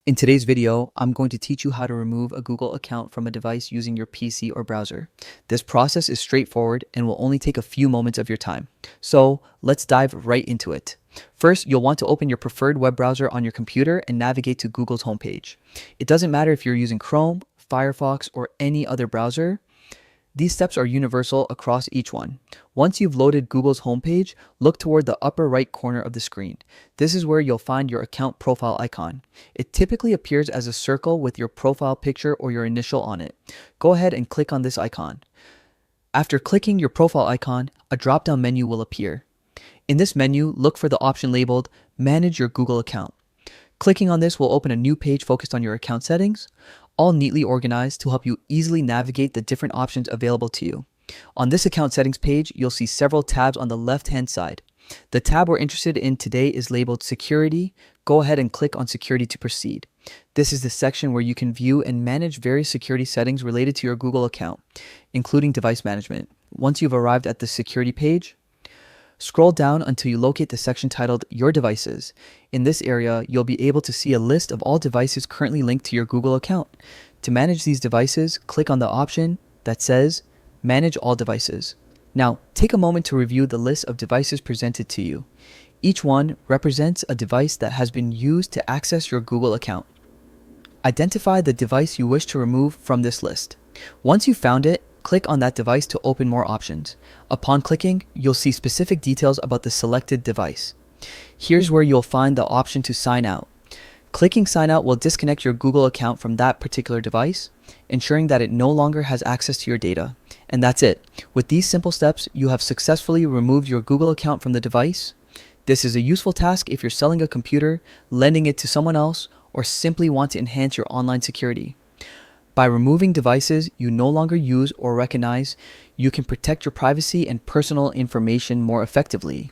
In today's video, I'm going to teach you how to remove a Google account from a device using your PC or browser. This process is straightforward and will only take a few moments of your time. So let's dive right into it. First, you'll want to open your preferred web browser on your computer and navigate to Google's homepage. It doesn't matter if you're using Chrome, Firefox, or any other browser. These steps are universal across each one. Once you've loaded Google's homepage, look toward the upper right corner of the screen. This is where you'll find your account profile icon. It typically appears as a circle with your profile picture or your initial on it. Go ahead and click on this icon. After clicking your profile icon, a drop-down menu will appear. In this menu, look for the option labeled Manage Your Google Account. Clicking on this will open a new page focused on your account settings, all neatly organized to help you easily navigate the different options available to you. On this account settings page, you'll see several tabs on the left-hand side. The tab we're interested in today is labeled Security. Go ahead and click on Security to proceed. This is the section where you can view and manage various security settings related to your Google account, including device management. Once you've arrived at the security page, scroll down until you locate the section titled Your Devices. In this area, you'll be able to see a list of all devices currently linked to your Google account. To manage these devices, click on the option that says Manage All Devices. Now, take a moment to review the list of devices presented to you. Each one represents a device that has been used to access your Google account. Identify the device you wish to remove from this list. Once you've found it, click on that device to open more options. Upon clicking, you'll see specific details about the selected device. Here's where you'll find the option to sign out. Clicking sign out will disconnect your Google account from that particular device, ensuring that it no longer has access to your data. And that's it. With these simple steps, you have successfully removed your Google account from the device. This is a useful task if you're selling a computer, lending it to someone else, or simply want to enhance your online security. By removing devices you no longer use or recognize, you can protect your privacy and personal information more effectively.